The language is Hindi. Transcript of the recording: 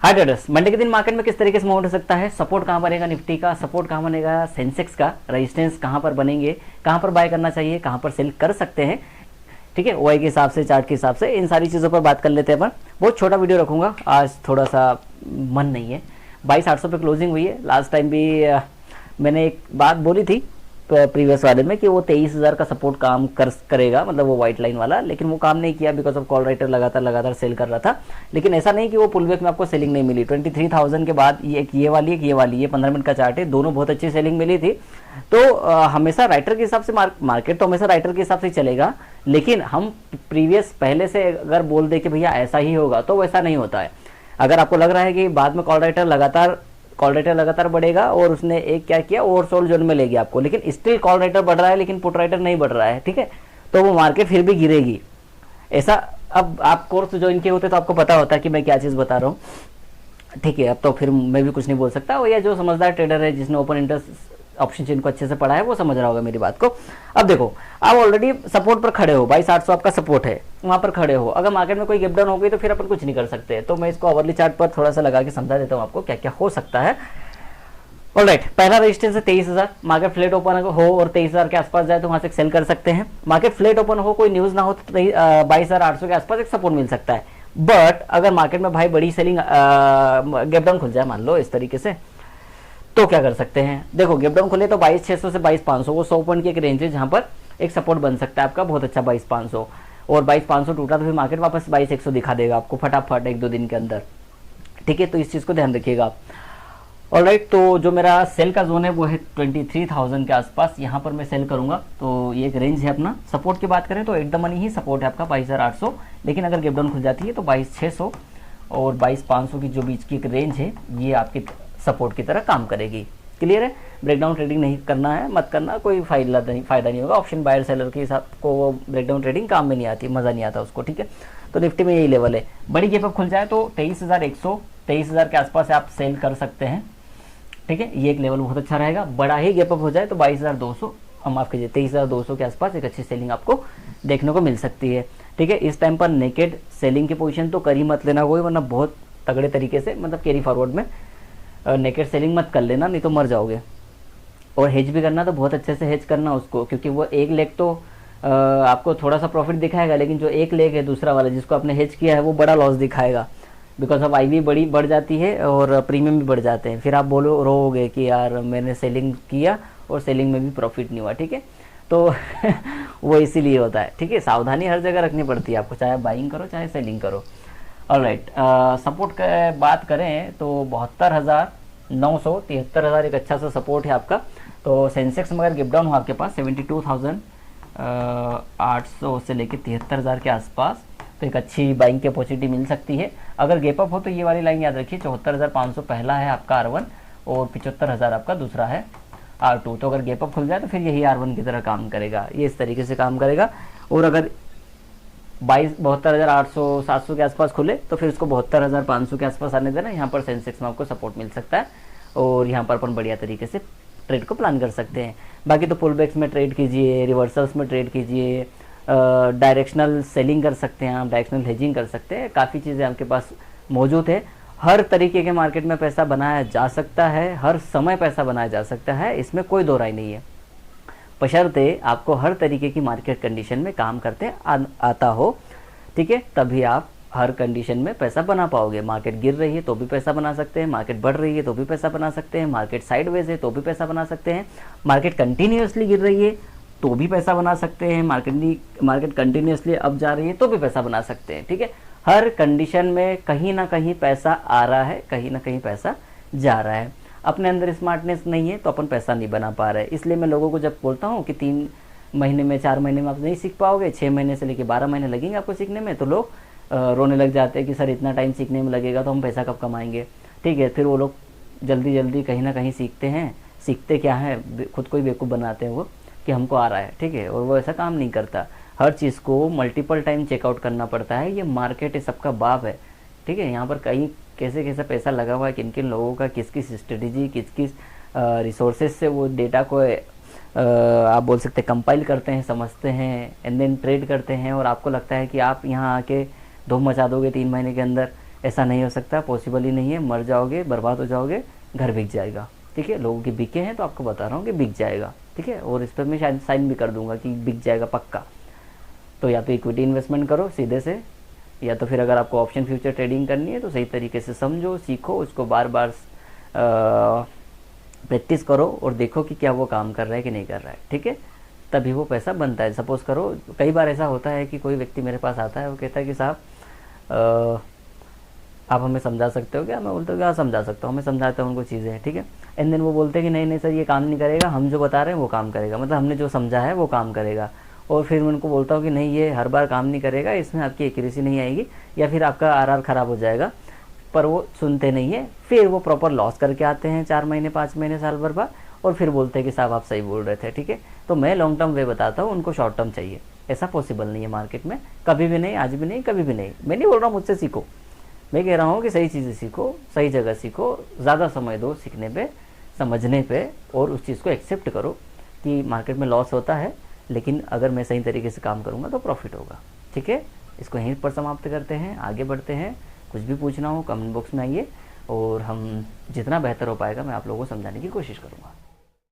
हाय ट्रेडर्स, मंडे के दिन मार्केट में किस तरीके से मूवमेंट हो सकता है, सपोर्ट कहां बनेगा निफ्टी का, सपोर्ट कहां बनेगा सेंसेक्स का, रेजिस्टेंस कहां पर बनेंगे, कहां पर बाय करना चाहिए, कहां पर सेल कर सकते हैं। ठीक है, ओआई के हिसाब से, चार्ट के हिसाब से, इन सारी चीज़ों पर बात कर लेते हैं अपन। बहुत छोटा वीडियो रखूंगा आज, थोड़ा सा मन नहीं है। 22,800 पे क्लोजिंग हुई है। लास्ट टाइम भी मैंने एक बात बोली थी प्रीवियस वाले में कि वो 23,000 का सपोर्ट काम करेगा, मतलब वो व्हाइट लाइन वाला, लेकिन वो काम नहीं किया बिकॉज ऑफ कॉल राइटर लगातार सेल कर रहा था। लेकिन ऐसा नहीं कि वो पुल बैक में आपको सेलिंग नहीं मिली। 23,000 के बाद ये वाली ये 15 मिनट का चार्ट है, दोनों बहुत अच्छी सेलिंग मिली थी। तो हमेशा राइटर के हिसाब से मार्केट तो हमेशा राइटर के हिसाब से चलेगा, लेकिन हम प्रीवियस पहले से अगर बोल दे कि भैया ऐसा ही होगा तो वैसा नहीं होता है। अगर आपको लग रहा है कि बाद में कॉल राइटर लगातार बढ़ेगा और उसने एक क्या किया, ओवरसोल्ड जोन में ले गया आपको, लेकिन स्टिल कॉल राइटर बढ़ रहा है लेकिन पुट राइटर नहीं बढ़ रहा है, ठीक है, तो वो मार्केट फिर भी गिरेगी। ऐसा अब आप कोर्स ज्वाइन किए होते तो आपको पता होता है कि मैं क्या चीज़ बता रहा हूँ। ठीक है, अब तो फिर मैं भी कुछ नहीं बोल सकता। या जो समझदार ट्रेडर है, जिसने ओपन इंटरेस्ट ऑप्शन चेन को अच्छे से पढ़ा है, वो समझ रहा होगा मेरी बात को। अब देखो, आप ऑलरेडी सपोर्ट पर खड़े हो, 22,800 आपका सपोर्ट है, वहां पर खड़े हो। अगर मार्केट में कोई गैप डाउन हो गई तो फिर अपन कुछ नहीं कर सकते। तो मैं इसको अवरली चार्ट पर थोड़ा सा लगा के समझा देता हूँ आपको क्या क्या हो सकता है। ऑलराइट, पहला रेजिस्टेंस है 23,000। मार्केट फ्लैट ओपन हो और 23,000 के आसपास जाए तो वहां से सेल कर सकते हैं। मार्केट फ्लैट ओपन हो, कोई न्यूज ना हो तो 22,800 के आसपास एक सपोर्ट मिल सकता है। बट अगर मार्केट में भाई बड़ी सेलिंग गैप डाउन खुल जाए, मान लो इस तरीके से, तो क्या कर सकते हैं। देखो, गैप डाउन खुले तो 22,600 से 22,500, वो 100 पॉइंट की एक रेंज है जहां पर एक सपोर्ट बन सकता है आपका बहुत अच्छा 22,500। और 22,500 टूटा तो फिर मार्केट वापस 22,100 दिखा देगा आपको फटाफट 1-2 दिन के अंदर। ठीक है, तो इस चीज को ध्यान रखिएगा आप। ऑलराइट, तो जो मेरा सेल का जोन है वो है 23,000 के आसपास, यहाँ पर मैं सेल करूंगा। तो ये एक रेंज है अपना। सपोर्ट की बात करें तो at the money he support है आपका 22,800, लेकिन अगर गैप डाउन खुल जाती है तो 22,600 और 22,500 की जो बीच की एक रेंज है, ये आपकी सपोर्ट की तरह काम करेगी। क्लियर है, ब्रेकडाउन ट्रेडिंग नहीं करना है, मत करना, कोई फायदा नहीं होगा। ऑप्शन बायर सेलर के हिसाब को ब्रेकडाउन ट्रेडिंग काम में नहीं आती, मजा नहीं आता उसको। ठीक है, तो निफ्टी में यही लेवल है। बड़ी गैप अप खुल जाए तो 23,100 23,000 के आसपास आप सेल कर सकते हैं। ठीक है, ये एक लेवल बहुत अच्छा रहेगा। बड़ा ही गैप अप हो जाए तो 22,200, माफ कीजिए 23,200 के आसपास एक अच्छी सेलिंग आपको देखने को मिल सकती है। ठीक है, इस टाइम पर नेकेड सेलिंग की पोजीशन तो कर ही मत लेना कोई, वरना बहुत तगड़े तरीके से, मतलब कैरी फॉरवर्ड में नेकेड सेलिंग मत कर लेना, नहीं तो मर जाओगे। और हेज भी करना तो बहुत अच्छे से हेज करना उसको, क्योंकि वो एक लेग तो आपको थोड़ा सा प्रॉफिट दिखाएगा, लेकिन जो एक लेग है दूसरा वाला जिसको आपने हेज किया है वो बड़ा लॉस दिखाएगा। बिकॉज अब आई बड़ी बढ़ जाती है और प्रीमियम भी बढ़ जाते हैं। फिर आप रोओगे कि यार मैंने सेलिंग किया और सेलिंग में भी प्रॉफिट नहीं हुआ। ठीक है, तो वो इसीलिए होता है। ठीक है, सावधानी हर जगह रखनी पड़ती है आपको, चाहे बाइंग करो चाहे सेलिंग करो। ऑलराइट, सपोर्ट की बात करें तो 72,900 73,000 एक अच्छा सा सपोर्ट है आपका। तो सेंसेक्स में अगर गिप डाउन हो आपके पास 72,800 से लेकर 73,000 के आसपास, तो एक अच्छी बाइंग की अपॉर्चुनिटी मिल सकती है। अगर गैप अप हो तो ये वाली लाइन याद रखिए, 74,500 पहला है आपका R1 और 75,000 आपका दूसरा है R2। तो अगर गैप अप खुल जाए तो फिर यही R1 की तरह काम करेगा, ये इस तरीके से काम करेगा। और अगर 72,800 700 के आसपास खुले तो फिर उसको 72,500 के आसपास आने देना। यहाँ पर सेंसेक्स में आपको सपोर्ट मिल सकता है और यहाँ पर अपन बढ़िया तरीके से ट्रेड को प्लान कर सकते हैं। बाकी तो पुल बैक्स में ट्रेड कीजिए, रिवर्सल्स में ट्रेड कीजिए, डायरेक्शनल सेलिंग कर सकते हैं आप, डायरेक्शनल हेजिंग कर सकते हैं। काफ़ी चीज़ें आपके पास मौजूद है। हर तरीके के मार्केट में पैसा बनाया जा सकता है, हर समय पैसा बनाया जा सकता है, इसमें कोई दो राय नहीं है, बशर्ते आपको हर तरीके की मार्केट कंडीशन में काम करते आता हो। ठीक है, तभी आप हर कंडीशन में पैसा बना पाओगे। मार्केट गिर रही है तो भी पैसा बना सकते हैं, मार्केट बढ़ रही है तो भी पैसा बना सकते हैं, मार्केट साइडवेज है तो भी पैसा बना सकते हैं, मार्केट कंटिन्यूअसली गिर रही है तो भी पैसा बना सकते हैं, मार्केट कंटिन्यूअसली अप जा रही है तो भी पैसा बना सकते हैं। ठीक है, हर कंडीशन में कहीं ना कहीं पैसा आ रहा है, कहीं ना कहीं पैसा जा रहा है। अपने अंदर स्मार्टनेस नहीं है तो अपन पैसा नहीं बना पा रहे। इसलिए मैं लोगों को जब बोलता हूँ कि 3 महीने में 4 महीने में आप नहीं सीख पाओगे, 6 महीने से लेकर 12 महीने लगेंगे आपको सीखने में, तो लोग रोने लग जाते हैं कि सर इतना टाइम सीखने में लगेगा तो हम पैसा कब कमाएंगे। ठीक है, फिर वो लोग जल्दी जल्दी कहीं ना कहीं सीखते हैं। सीखते क्या है, खुद को ही बेवकूफ़ बनाते हैं वो कि हमको आ रहा है। ठीक है, और वो ऐसा काम नहीं करता। हर चीज़ को मल्टीपल टाइम चेकआउट करना पड़ता है। ये मार्केट है, सबका बाप है। ठीक है, यहाँ पर कहीं कैसे कैसे पैसा लगा हुआ है, किन किन लोगों का किस किस स्ट्रेटेजी, किस किस रिसोर्सेज से वो डेटा को आप बोल सकते कंपाइल करते हैं, समझते हैं, एंड देन ट्रेड करते हैं। और आपको लगता है कि आप यहाँ आके धूम मचा दोगे 3 महीने के अंदर, ऐसा नहीं हो सकता, पॉसिबल ही नहीं है, मर जाओगे, बर्बाद हो जाओगे, घर बिक जाएगा। ठीक है, लोगों के बिके हैं तो आपको बता रहा हूँ कि बिक जाएगा। ठीक है, और इस पर मैं शायद साइन भी कर दूंगा कि बिक जाएगा पक्का। तो या तो इक्विटी इन्वेस्टमेंट करो सीधे से, या तो फिर अगर आपको ऑप्शन फ्यूचर ट्रेडिंग करनी है तो सही तरीके से समझो, सीखो, उसको बार बार प्रैक्टिस करो और देखो कि क्या वो काम कर रहा है कि नहीं कर रहा है। ठीक है, तभी वो पैसा बनता है। सपोज़ करो कई बार ऐसा होता है कि कोई व्यक्ति मेरे पास आता है, वो कहता है कि साहब आप हमें समझा सकते हो क्या? मैं बोलता हूँ क्या समझा सकता हूँ, मैं समझाता हूँ उनको चीज़ें। ठीक है, एंड देन वो बोलते हैं कि नहीं नहीं सर ये काम नहीं करेगा, हम जो बता रहे हैं वो काम करेगा, मतलब हमने जो समझा है वो काम करेगा। और फिर मैं उनको बोलता हूँ कि नहीं ये हर बार काम नहीं करेगा, इसमें आपकी एक्यूरेसी नहीं आएगी या फिर आपका आरआर ख़राब हो जाएगा, पर वो सुनते नहीं है। फिर वो प्रॉपर लॉस करके आते हैं 4 महीने 5 महीने साल भर बाद, और फिर बोलते हैं कि साहब आप सही बोल रहे थे। ठीक है, तो मैं लॉन्ग टर्म वे बताता हूँ, उनको शॉर्ट टर्म चाहिए। ऐसा पॉसिबल नहीं है मार्केट में, कभी भी नहीं, आज भी नहीं, कभी भी नहीं। मैं नहीं बोल रहा हूँ मुझसे सीखो, मैं कह रहा हूँ कि सही चीज़ें सीखो, सही जगह सीखो, ज़्यादा समय दो सीखने पे, समझने पे, और उस चीज़ को एक्सेप्ट करो कि मार्केट में लॉस होता है, लेकिन अगर मैं सही तरीके से काम करूँगा तो प्रॉफिट होगा। ठीक है, इसको यहीं पर समाप्त करते हैं, आगे बढ़ते हैं। कुछ भी पूछना हो कमेंट बॉक्स में आइए, और हम जितना बेहतर हो पाएगा मैं आप लोगों को समझाने की कोशिश करूँगा।